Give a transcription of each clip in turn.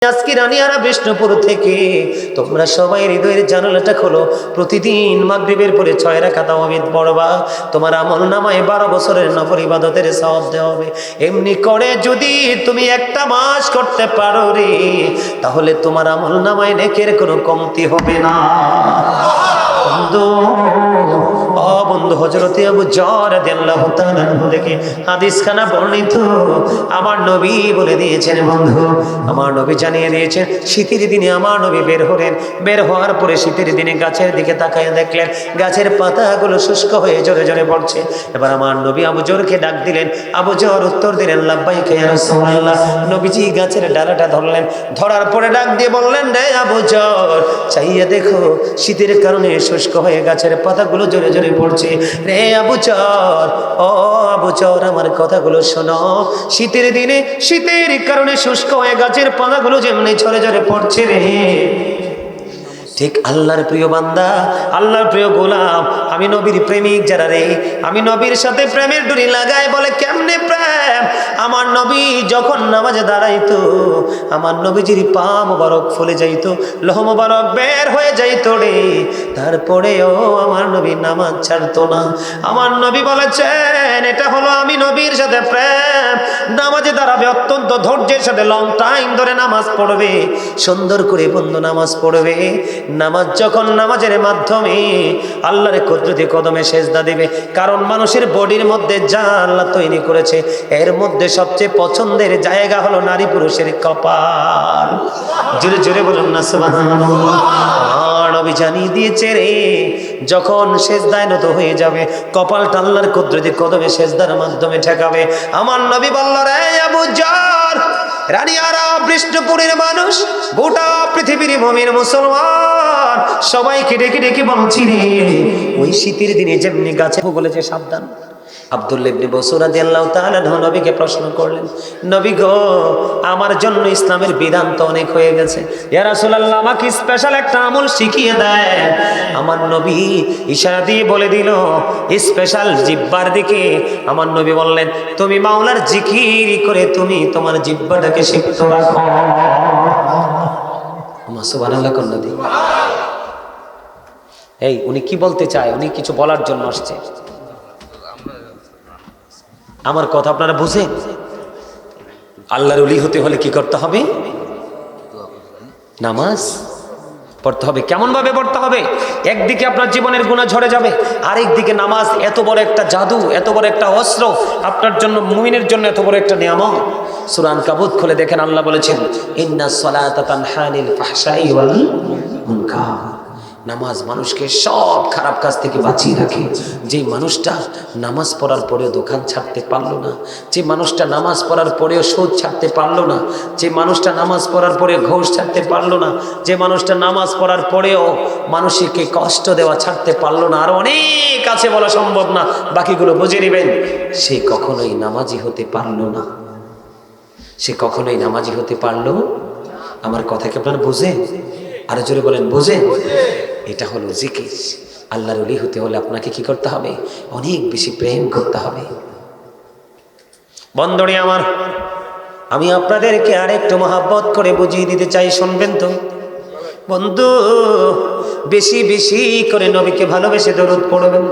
আজকে রানিয়ারা বিষ্ণুপুর থেকে তোমরা সবাই হৃদয়ের জানালাটা খোলো। প্রতিদিন মাগরিবের পরে 6 রাকাত তাওয়াবিদ পড়বা। তোমার আমল নামায় 12 বছরের নফল ইবাদতের সওয়াব দেওয়া হবে। এমনি করে যদি তুমি একটা মাস করতে পারো রে, তাহলে তোমার আমল নামায় নেকের কোনো কমতি হবে না। বন্ধু হযরতে আবু যর রাদিয়াল্লাহু তাআলা থেকে হাদিসখানা বর্ণিত। আমার নবী বলে দিয়েছেন, বন্ধু আমার নবী জানিয়ে দিয়েছেন, শীতের দিনে আমার নবী বের হলেন। বের হওয়ার পরে শীতের দিনে গাছের দিকে তাকায় দেখলেন গাছের পাতাগুলো শুষ্ক হয়ে জোরে জোরে পড়ছে। এবার আমার নবী আবু যরকে ডাক দিলেন। আবু যর উত্তর দিলেন, লাব্বাইকা ইয়া রাসূলুল্লাহ। নবীজি গাছের ডালাটা ধরলেন, ধরার পরে ডাক দিয়ে বললেন, রে আবু যর, চাইয়া দেখো শীতের কারণে শুষ্ক হয়ে গাছের পাতাগুলো জোরে জোরে পড়ছে। রে আবু যর, ও আবু যর, আমার কথাগুলো শোনো। শীতের দিনে শীতের কারণে শুষ্ক হয়ে গাছের পাতাগুলো যেমনি ঝরে ঝরে পড়ছে রে, ঠিক আল্লাহর প্রিয় বান্দা, আল্লাহর প্রিয় গোলাম, আমি নবীর প্রেমিক যারা রে, আমি নবীর সাথে প্রেমের ডুরি লাগাই। বলে কেমনে প্রেম? আমার নবী যখন নামাজে দাঁড়াইতো, আমার নবীজির পা মোবারক ফুলে যাইতো, লোহ মোবারক বের হয়ে যাইতো রে। তারপরেও আমার নবী নামাজ ছাড়তো না। আমার নবী বলেছেন, এটা হলো আমি নবীর সাথে প্রেম। নামাজে দাঁড়াবে, অত্যন্ত ধৈর্যের সাথে লং টাইম ধরে নামাজ পড়বে, সুন্দর করে বন্ধু নামাজ পড়বে। নামাজ যখন নামাজের মাধ্যমে আল্লাহর কুদরতি কদমে সেজদা দিবে, কারণ মানুষের বডির মধ্যে যা আল্লাহ তৈরি করেছে এর মধ্যে সবচেয়ে পছন্দের জায়গা হলো নারী পুরুষের কপাল। জোরে জোরে বলুন না সুবহানাল্লাহ। নবী জানিয়ে দিয়েছে রে, যখন সেজদায় নত হয়ে যাবে কপালটা আল্লাহর কুদরতি কদমে সেজদার মাধ্যমে ঠেকাবে। আমার নবী বলল, রে আবু যর, রানিয়ারা বিষ্ণুপুরের মানুষ, গোটা পৃথিবীর ভূমির মুসলমান সবাইকে ডেকে ডেকে বলছি রে, ওই শীতের দিনে যেমনি গাছে বলেছে সাবধান। আব্দুল্লাহ ইবনে বসর রাদিয়াল্লাহু তাআলা নবীকে প্রশ্ন করলেন, নবী গো, আমার জন্য ইসলামের বিধান তো অনেক হয়ে গেছে, ইয়া রাসূলুল্লাহ আমাকে স্পেশাল একটা আমল শিখিয়ে দেয়। আমার নবী ইশারা দিয়ে বলে দিল স্পেশাল জিহ্বার দিকে। আমার নবী বললেন, তুমি মাওলার জিকির করে তুমি তোমার জিহ্বাটাকে সিক্ত রাখো। সুবহানাল্লাহ কন্যা দি। এই উনি কি বলতে চায়? উনি কিছু বলার জন্য আসছে। আমার কথা আপনারা বুঝেন? আল্লাহর ওলি হতে হলে কি করতে হবে? নামাজ পড়তে হবে। কেমন ভাবে পড়তে হবে? একদিকে আপনার জীবনের গুনাহ ঝরে যাবে, আরেকদিকে নামাজ এত বড় একটা জাদু, এত বড় একটা অস্ত্র, আপনার জন্য, মুমিনের জন্য এত বড় একটা নিয়ামত। সূরা আনকাবুত খুলে দেখেন, আল্লাহ বলেছেন, ইন্নাস সালাতা তানহা আনিল ফাহশাই ওয়াল মুনকার। নামাজ মানুষকে সব খারাপ কাজ থেকে বাঁচিয়ে রাখে। যে মানুষটা নামাজ পড়ার পরেও দোকান ছাড়তে পারলো না, যে মানুষটা নামাজ পড়ার পরেও সুদ ছাড়তে পারলো না, যে মানুষটা নামাজ পড়ার পরে ঘুষ ছাড়তে পারলো না, যে মানুষটা নামাজ পড়ার পরেও মানুষকে কষ্ট দেওয়া ছাড়তে পারলো না, আর অনেক আছে বলা সম্ভব না, বাকিগুলো বুঝে নেবেন, সে কখনোই নামাজি হতে পারলো না। সে কখনোই নামাজি হতে পারলো। আমার কথা কি আপনারা বুঝেন? আরো জোরে বলেন, বুঝেন? এটা হলো জিকির। আল্লাহর ওলি হতে হলে আপনাকে কি করতে হবে? অনেক বেশি প্রেম করতে হবে। বন্ধুরে আমার, আমি আপনাদেরকে আরেকটু মহব্বত করে বুঝিয়ে দিতে চাই, শুনবেন তো? বন্ধু, বেশি বেশি করে নবীকে ভালোবেসে দরুদ পড়বেন।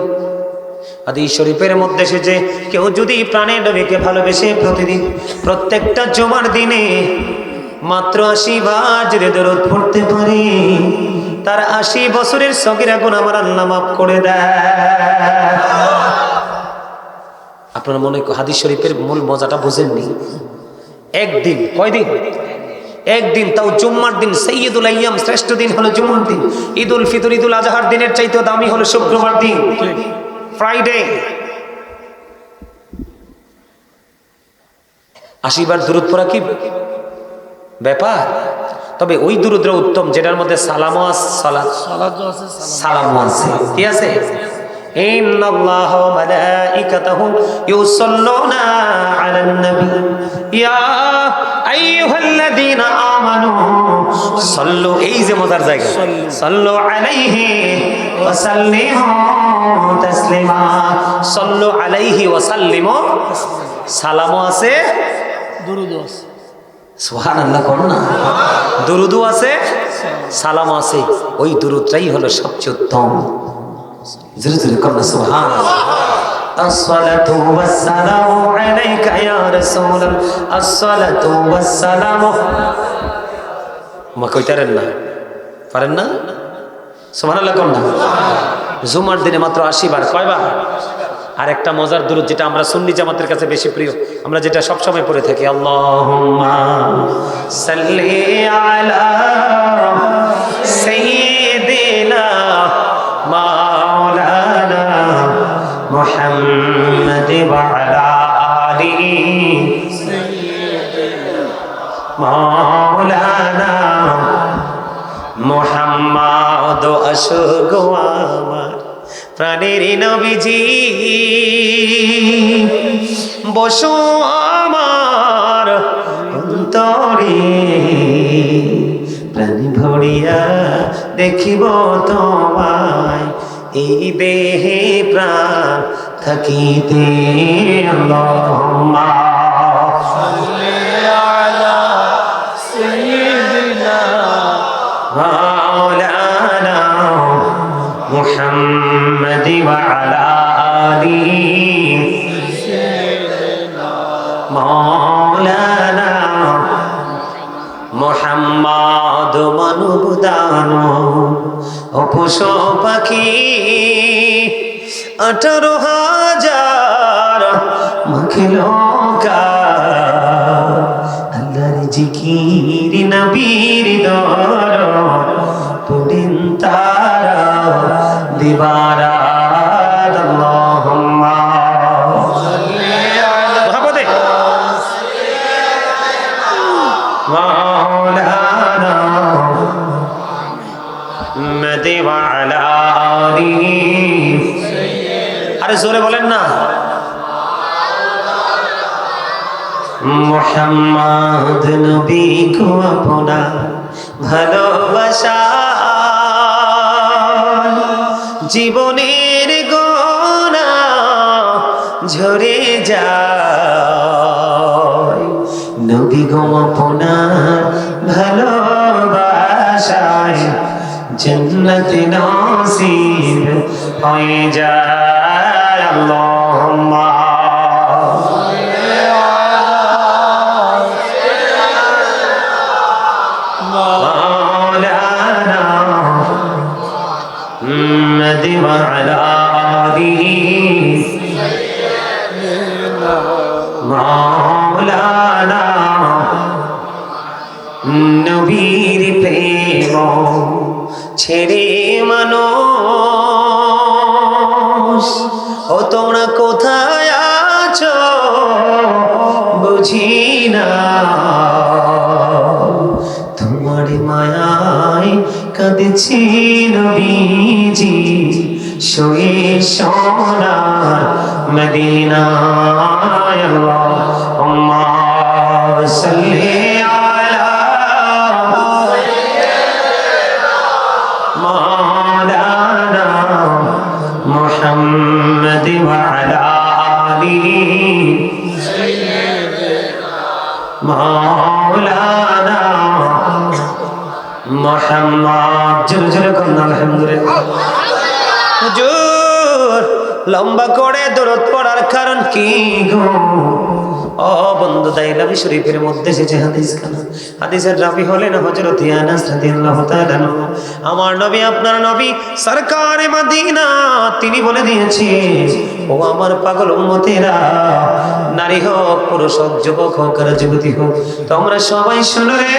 হাদিস শরীফের মধ্যে এসেছে, কেউ যদি প্রাণে নবীকে ভালোবেসে প্রতিদিন প্রত্যেকটা জুমার দিনে মাত্র 80 বার যদি দরুদ পড়তে পারে, তার 80 বছরের সগীরা গুনাহ আমার আল্লাহ মাফ করে দেয়। আপনারা মনে হাদিস শরীফের মূল মজাটা বুঝেননি? একদিন, কয়দিন? একদিন, তাও জুম্মার দিন, সাইয়্যিদুল আইয়াম, শ্রেষ্ঠ দিন হলো জুম্মার দিন। ঈদুল ফিতর, ঈদুল আজহার দিনের চাইতেও দামি হলো শুক্রবার দিন, ফ্রাইডে। 80 বার দরুদ পড়া কি ব্যাপার? তবে ওই দুরুদের উত্তম যেটার মধ্যে সালামও আছে, সালামও আছে, কি আছে? ইন্নাল্লাহা ওয়া মালাইকাতাহু ইউসাল্লুনা আলান নবী ইয়া আইয়ুহাল্লাযীনা আমানু সাল্লু, এই যে মজার জায়গা, সাল্লু আলাইহি ওয়া সাল্লিমু তাসলিমা। সাল্লু আলাইহি ওয়া সাল্লিমু, সালামও আছে, দুরুদও আছে। সুবহানাল্লাহ কোন না। দুরুদও আছে, সালাম আছে, ওই দুরুদটাই হলো সবচেয়ে উত্তম। জোরে জোরে কোন না সুবহানাল্লাহ। আসসালাতু ওয়াসসালামু আলাইকা ইয়া রাসূলুল্লাহ, আসসালাতু ওয়াসসালামু। মা কইতারেন না, পারেন না? সুবহানাল্লাহ কোন না। জুমার দিনে মাত্র 80 বার, কয়বার? আর একটা মজার দুরূদ যেটা আমরা সুন্নি জামাতের কাছে বেশি প্রিয়, আমরা যেটা সব সময় পড়ে থাকি, আল্লাহুম্মা সাল্লি আলা সাইয়্যিদিনা মাওলানা মুহাম্মাদ ওয়া আলা আলিহি মাওলানা মুহাম্মদ। অশোক আমার প্রাণের নবীজি, বসো আমার অন্তরে, প্রাণ ভরিয়া দেখিব তোমায়, এই দেহে প্রাণ থাকিতে। আল্লাহুম্মা সাল্লি আলা সাইয়্যিদিনা মাওলানা মুহাম্মাদ ওয়া আলা আলিহি মাওলানা মুহাম্মদ। মানব দানব ও পশু পাখি 18,000 মাখলুকাত, আল্লাহর জিকির নবীর দরদ পড়েন তারা দিবারাত। আল্লাহুম্মা সাল্লি আলা মাওলানা মুহাম্মাদ ওয়া আলা আলিহি। আরে জোরে বলেন না, মুহাম্মদ নবী কো আপনা ভালোবাসা, জীবনের গোনা ঝরে যায়, নবী গো আপনার ভালোবাসায় জান্নাত নসিব হয়ে যায়। আল্লাহুম্মা মাওলানা মুহাম্মাদ ওয়া আলা আলিহি মাওলানা। নবীর প্রেম ছেড়ে মানুষ, ও তোমরা কোথায় আছো বুঝি না, তোমার মায়ায় কাঁদছি নবীজি, শুয়ে সোনার মদিনায়। আল্লাহুম্মা সাল্লি আলা মাওলানা মুহাম্মাদ ওয়া আলা আলিহি মাওলানা মুহাম্মদ। জোরে জোরে করুন আলহামদুলিল্লাহ। হুজুর লম্বা করে দরুদ পড়ার কারণ কি গো? ও বন্ধু, দাইলামি শরীফের মধ্যে এসেছে হাদিসখানা। হাদিসের রাবি হলেন হযরত আনাস রাদিয়াল্লাহু তাআলা আনহু। আমার নবী, আপনার নবী সরকারে মদিনা, তিনি বলে দিয়েছে, ও আমার পাগল উম্মতেরা, নারী হোক, পুরুষ হোক, যুবক হোক আর যুবতী হোক, তোমরা সবাই শোনো রে,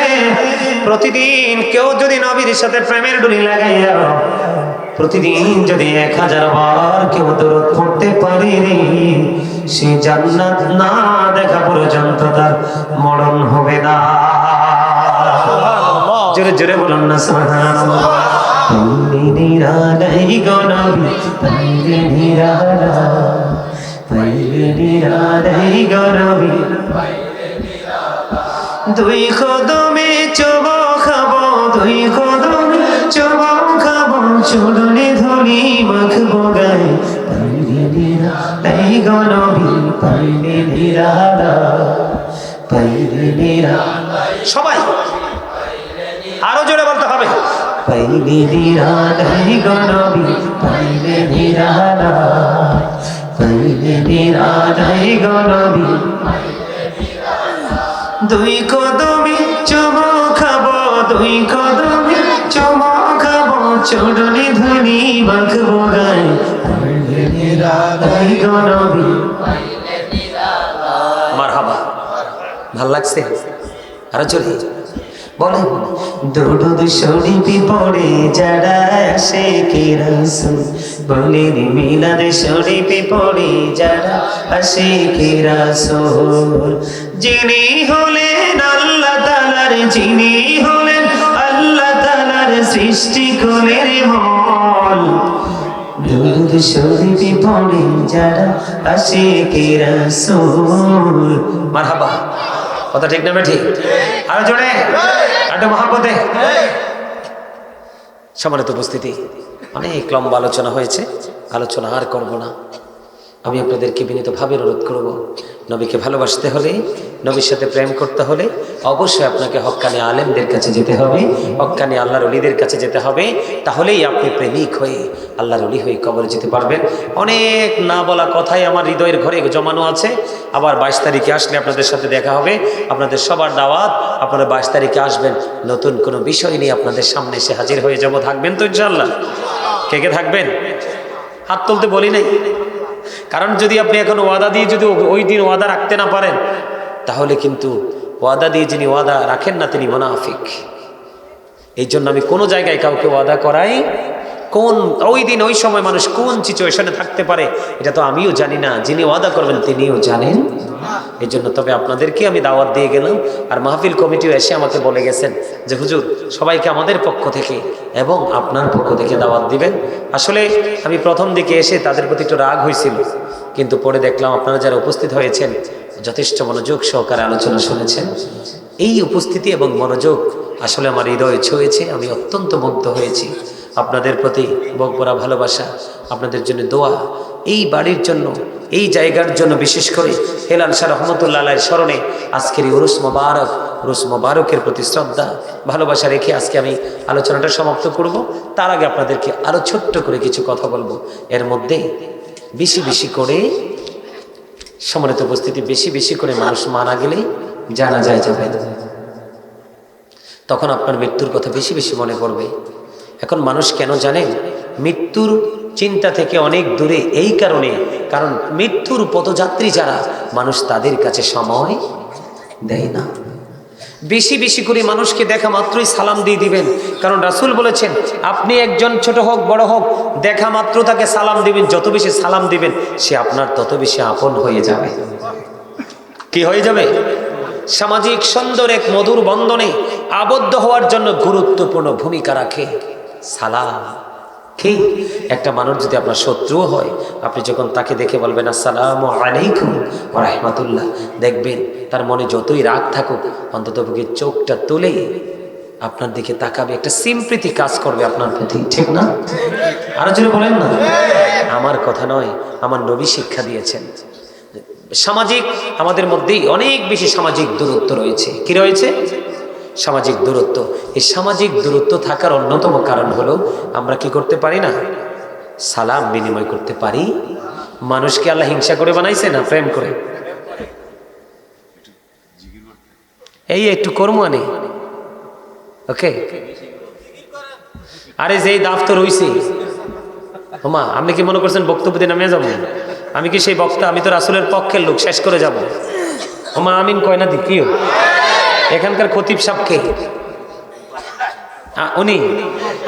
প্রতিদিন কেউ যদি নবীর সাথে প্রেমের ডুরি লাগাইয়া প্রতিদিন যদি 1000 বার কেউ দরুদ পড়তে পারে রে, সে জান্নাত না দেখা পর্যন্ত তার মরণ হবে না। জোরে জোরে বলুন না সুবহানাল্লাহ। নিরালাই গো নবী, নিরালাই গো নবী, দুই কদমে চুমো খাবো, দুই কদমে চুমো খাবো, চুলনে ধুলি মাখবো গায়ে, পাইলে নিরালাই গো নবী, পাইলে নিরালা, পাইলে নিরালাই সবাই আরো জোরে বলতে হবে, পাইলে নিরালাই গো নবী, পাইলে নিরালাই, পাইলে নিরালাই গো নবী, দুই কদমে চুমো খাবো, দুই কদমে চুমো খাবো, চরণে ধুলি মাখবো গায়ে, পাইলে নিরালাই গো নবী। মারহাবা, ভাল লাগছে? আরো জোরে বলেন, দুরুদ শরীফ পড়ে যারা আসে কে রাসূল, বলেন মিলাদ শরীফ পড়ে যারা আসে কে রাসূল, যিনি হলেন আল্লাহ তাআলার, যিনি হলেন আল্লাহ তাআলার সৃষ্টি কোলের মূল, দুরুদ শরীফ পড়ে যারা আসে কে রাসূল। মারহাবা, কথা ঠিক না ঠিক? আরো জোরে, আরো মহাব্বতে। সম্মানিত উপস্থিতি, অনেক লম্বা আলোচনা হয়েছে, আলোচনা আর করব না। আমি আপনাদেরকে বিনীতভাবে অনুরোধ করব, নবীকে ভালোবাসতে হলে, নবীর সাথে প্রেম করতে হলে অবশ্যই আপনাকে হক্কানি আলেমদের কাছে যেতে হবে, হক্কানি আল্লাহর ওলিদের কাছে যেতে হবে। তাহলেই আপনি প্রেমিক হয়ে আল্লাহর ওলি হয়ে কবরে যেতে পারবেন। অনেক না বলা কথাই আমার হৃদয়ের ঘরে জমানো আছে। আবার 22 তারিখে আসলে আপনাদের সাথে দেখা হবে, আপনাদের সবার দাওয়াত। আপনারা 22 তারিখে আসবেন, নতুন কোনো বিষয় নিয়ে আপনাদের সামনে এসে হাজির হয়ে যাব। থাকবেন তো ইনশাআল্লাহ? কে কে থাকবেন? হাত তুলতে বলি নাই, কারণ যদি আপনি এখন ওয়াদা দিয়ে যদি ওই দিন ওয়াদা রাখতে না পারেন, তাহলে কিন্তু ওয়াদা দিয়ে যিনি ওয়াদা রাখেন না তিনি মুনাফিক। এই জন্য আমি কোনো জায়গায় কাউকে ওয়াদা করাই, কোন ওই দিন ওই সময় মানুষ কোন সিচুয়েশনে থাকতে পারে এটা তো আমিও জানি না, যিনি ওয়াদা করবেন তিনিও জানেন। এই জন্য তবে আপনাদেরকে আমি দাওয়াত দিয়ে গেলাম, আর মাহফিল কমিটিও এসে আমাকে বলে গেছেন যে হুজুর সবাইকে আমাদের পক্ষ থেকে এবং আপনার পক্ষ থেকে দাওয়াত দিবেন। আসলে আমি প্রথম দিকে এসে তাদের প্রতি একটু রাগ হয়েছিল, কিন্তু পরে দেখলাম আপনারা যারা উপস্থিত হয়েছেন যথেষ্ট মনোযোগ সহকারে আলোচনা শুনেছেন। এই উপস্থিতি এবং মনোযোগ আসলে আমার হৃদয় ছুঁয়েছে, আমি অত্যন্ত মুগ্ধ হয়েছি। আপনাদের প্রতি বকবরা ভালোবাসা, আপনাদের জন্য দোয়া, এই বাড়ির জন্য, এই জায়গার জন্য, বিশেষ করে হেলাল শাহ রহমতুল্লাহ আলাইহির স্মরণে আজকের এই উরুস মোবারকের প্রতি শ্রদ্ধা ভালোবাসা রেখে আজকে আমি আলোচনাটা সমাপ্ত করব। তার আগে আপনাদেরকে আরো ছোট্ট করে কিছু কথা বলবো। এর মধ্যে বেশি বেশি করে, সম্মানিত উপস্থিতি, বেশি বেশি করে মানুষ মারা গেলে জানা যায় যাবে, তখন আপনার মৃত্যুর কথা বেশি বেশি মনে পড়বে। এখন মানুষ কেন জানেন মৃত্যুর চিন্তা থেকে অনেক দূরে, এই কারণে, কারণ মৃত্যুর পথযাত্রী যারা মানুষ তাদের কাছে সময় দেয় না। বেশি বেশি করে মানুষকে দেখা মাত্রই সালাম দিয়ে দিবেন, কারণ রাসূল বলেছেন আপনি একজন ছোট হোক বড় হোক দেখা মাত্র তাকে সালাম দিবেন, যত বেশি সালাম দিবেন সে আপনার তত বেশি আপন হয়ে যাবে। কি হয়ে যাবে? সামাজিক সুন্দর এক মধুর বন্ধনে আবদ্ধ হওয়ার জন্য গুরুত্বপূর্ণ ভূমিকা রাখে সালাম। কি একটা মানুষ যদি আপনার শত্রুও হয়, আপনি যখন তাকে দেখে বলবেন আসসালামু আলাইকুম ওয়া রাহমাতুল্লাহ, দেখবেন তার মনে যতই রাগ থাকুক অন্ততপক্ষে চোখটা তুলে আপনার দিকে তাকাবে, একটা সিম্প্যাথি কাজ করবে আপনার প্রতি, ঠিক না? আরো জোরে বলেন না। আমার কথা নয়, আমার নবী শিক্ষা দিয়েছেন। সামাজিক, আমাদের মধ্যেই অনেক বেশি সামাজিক দূরত্ব রয়েছে। কি রয়েছে? সামাজিক দূরত্ব। এই সামাজিক দূরত্ব থাকার অন্যতম কারণ হলো আমরা কি করতে পারি না? সালাম বিনিময় করতে পারি। মানুষকে আল্লাহ হিংসা করে বানাইছে না প্রেম করে? এই একটু কর্ম আনে, ওকে। আরে যেই দাফতর হইছে ওমা, আপনি কি মনে করছেন বক্তব্য দিয়ে নামিয়ে যাবো? আমি কি সেই বক্তা? আমি তো রাসূলের পক্ষের লোক, শেষ করে যাব। ওমা আমিন কয় না দি কিও? এখানকার খতিব সাহেবকে উনি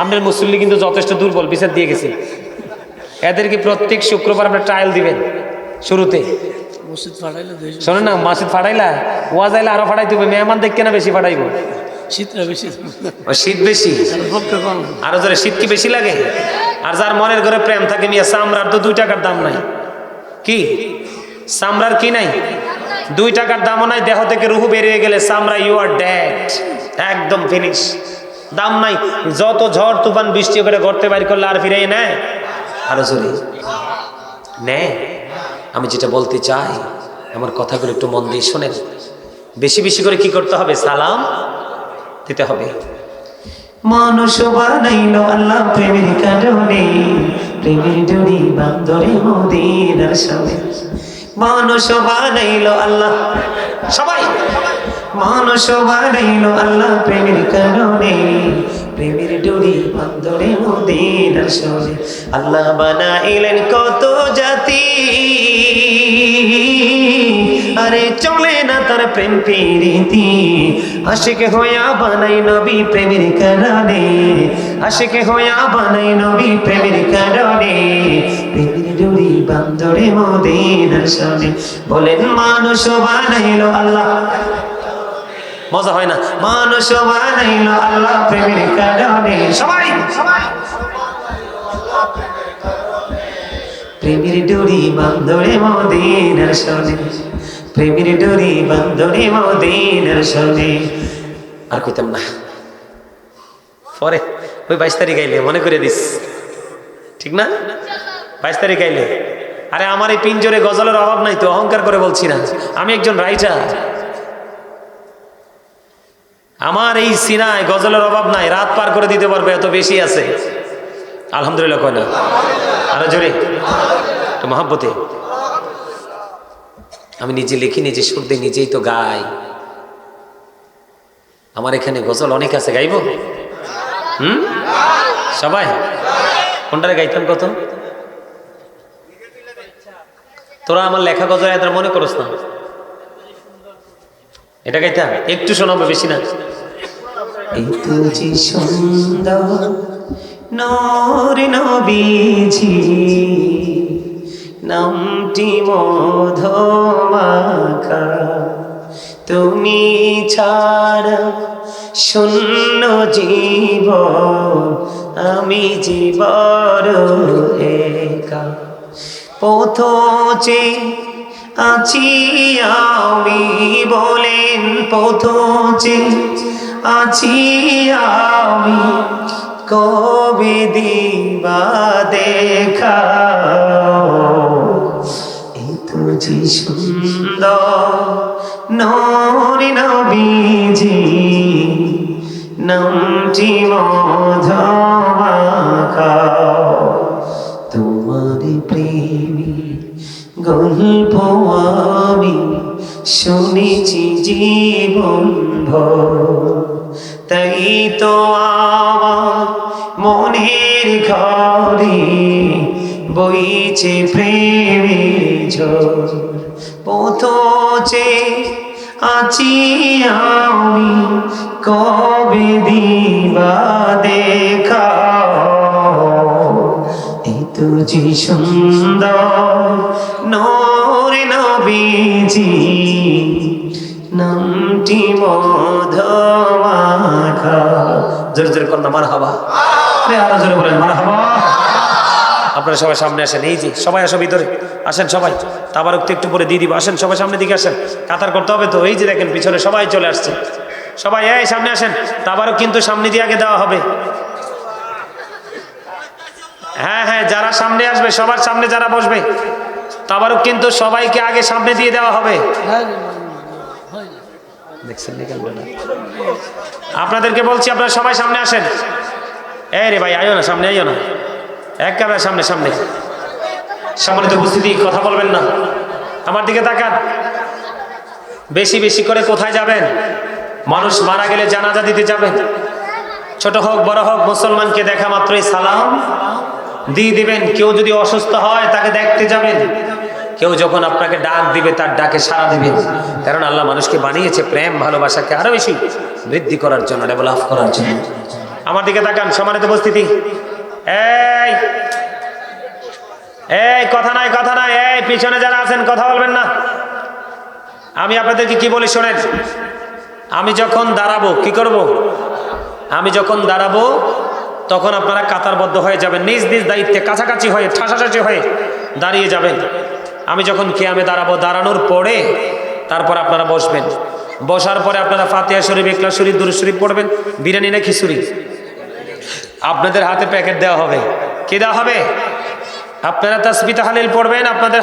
আপনার মুসল্লি কিন্তু যথেষ্ট দুর্বল, বিচার দিয়ে গেছে। এদেরকে প্রত্যেক শুক্রবার আপনার ট্রায়াল দিবেন শুরুতে। শোনেন না, মসজিদ ফাটাইলা ওয়াজ আইলে আরো ফাটাইতে হবে, মেহমান দেখকে না বেশি ফাটাইব। শীত বেশি, আরো জোরে শীত কি বেশি লাগে? আর যার মনের ঘরে প্রেম থাকে মিয়া, চামড়ার তো 2 টাকার দাম নাই। কি চামড়ার কি নাই? 2 টাকার দামও নাই। দেহ থেকে রুহু বেরিয়ে গেলে চামড়া ইউ আর ডেড, একদম ফিনিশ, দাম নাই। যত ঝড় তুফান বৃষ্টি করে গড়তে বাইর করলে আর ফিরে নেয়? আরো জোরে নেয়। আমি যেটা বলতে চাই, আমার কথাগুলো একটু মন দিয়ে শোনেন। বেশি বেশি করে কি করতে হবে? সালাম দিতে হবে। মানুষ বানাইলো আল্লাহ প্রেমের কারণে, প্রেমের ডুরি বান্দরে মদিনার সামনে। মানুষ বানাইলো আল্লাহ, সবাই মানুষ বানাইলো আল্লাহ প্রেমের কারণে, প্রেমের ডুরি বান্দরে মদিনার সামনে। আল্লাহ বানাইলেন কত জাতি, আরে চলে না তার প্রেম প্রীতি। আশিক হইয়া বানাই নবী প্রেমের কারণে, আশিক হইয়া বানাই নবী প্রেমের কারণে, প্রেমের ডুরি বান্দরে মদিনার সামনে। বলেন মানুষ বানাইলো আল্লাহ, মজা হয় না? মানুষ বানাইলো আল্লাহ প্রেমের কারণে, সবাই প্রেমের ডুরি বান্দরে মদিনার সামনে, প্রেমের ডুরি বান্দরে মদিনার সামনে। আর কইতাম না, পরে ওই 22 তারিখ গাইলে মনে করে দিস, ঠিক না? 22 তারিখ গাইলে। আরে আমার এই পিঞ্জরে গজলের অভাব নাই তো, অহংকার করে বলছি না, আমি একজন রাইটার। আমার এই সিনায় গজলের অভাব নাই, রাত পার করে দিতে পারবে, এত বেশি আছে। আলহামদুলিল্লাহ কয় না? আরো জোরে তো মহাব্বতে। আমি নিজে লিখি, নিজে সুর দিই, নিজেই তো গাই। আমার এখানে গজল অনেক আছে, গাইব? সবাই কোনটারে গাইতাম কত? তোরা আমার লেখা গজল এত মনে করস না, এটা গাইতাম একটু শোনাবো, বেশি না। এই তো যে সুন্দর নূর নবীজি, নামটি মধুমাখা, তুমি ছাড়া শূন্য জীবন, আমি জীবন একা। পথে আছি আমি, বলেন পথে আছি আমি, কবে দিবা দেখা। এই তো যে সুন্দর নূর নবীজি, নামটি মধুমাখা, তোমার প্রেমী গল্প আমি শুনেছি জীবন ভর। তাই তো আমার মনের ঘরে বইছে প্রেমের ঝড়। পথে আছি আমি, কবে দিবা দেখা। এই তো যে সুন্দর নূর নবীজি, নামটি মধুমাখা। জোরে জোরে কন্যা মারহাবা, আরো জোরে বলেন মারহাবা। আপনারা সবাই সামনে আসেন, এই যে সবাই আসো ভিতরে আসেন, সবাই তাবারক একটু পরে দিয়ে দিব, আসেন সবাই সামনের দিকে আসেন, কাতার করতে হবে তো। এই যে দেখেন পিছনে সবাই চলে আসছে, সবাই এই সামনে আসেন। তাবারক কিন্তু সামনে দিয়ে আগে দেওয়া হবে। হ্যাঁ হ্যাঁ, যারা সামনে আসবে সবার সামনে যারা বসবে, তাবারক কিন্তু সবাইকে আগে সামনে দিয়ে দেওয়া হবে। দেখছেন আপনাদেরকে বলছি, আপনারা সবাই সামনে আসেন। এই রে ভাই আইও না, সামনে আইও না, একেবারে সামনে সামনে। সম্মানিত উপস্থিতি, কথা বলবেন না, আমার দিকে তাকান। বেশি বেশি করে কোথায় যাবেন? মানুষ মারা গেলে জানাজা দিতে যাবেন। ছোট হোক বড় হোক, মুসলমানকে দেখা মাত্রই সালাম দিয়ে দিবেন। কেউ যদি অসুস্থ হয় তাকে দেখতে যাবেন। কেউ যখন আপনাকে ডাক দিবে তার ডাকে সাড়া দিবেন। কারণ আল্লাহ মানুষকে বানিয়েছে প্রেম ভালোবাসাকে আরো বেশি বৃদ্ধি করার জন্য, ডেভেলপ করার জন্য। আমার দিকে তাকান। সম্মানিত উপস্থিতি, এই এই কথা নাই, কথা নাই। এই পিছনে যারা আছেন কথা বলবেন না। আমি আপনাদেরকে কি বলি শোনেন। আমি যখন দাঁড়াবো কি করব? আমি যখন দাঁড়াবো তখন আপনারা কাতারবদ্ধ হয়ে যাবেন, নিজ নিজ দায়িত্বে কাছাকাছি হয়ে ঠাসাঠাসি হয়ে দাঁড়িয়ে যাবেন। আমি যখন কিয়ামে দাঁড়াবো, দাঁড়ানোর পরে তারপর আপনারা বসবেন। বসার পরে আপনারা ফাতিহা শরীফ, ইখলাস শরীফ, দুরূদ শরীফ পড়বেন। বিরিয়ানি না খিচুড়ি? আপনাদের হাতে প্যাকেট দেওয়া হবে। কি দেওয়া হবে? আপনারা তাসবিহ তাহলিল পড়বেন, আপনাদের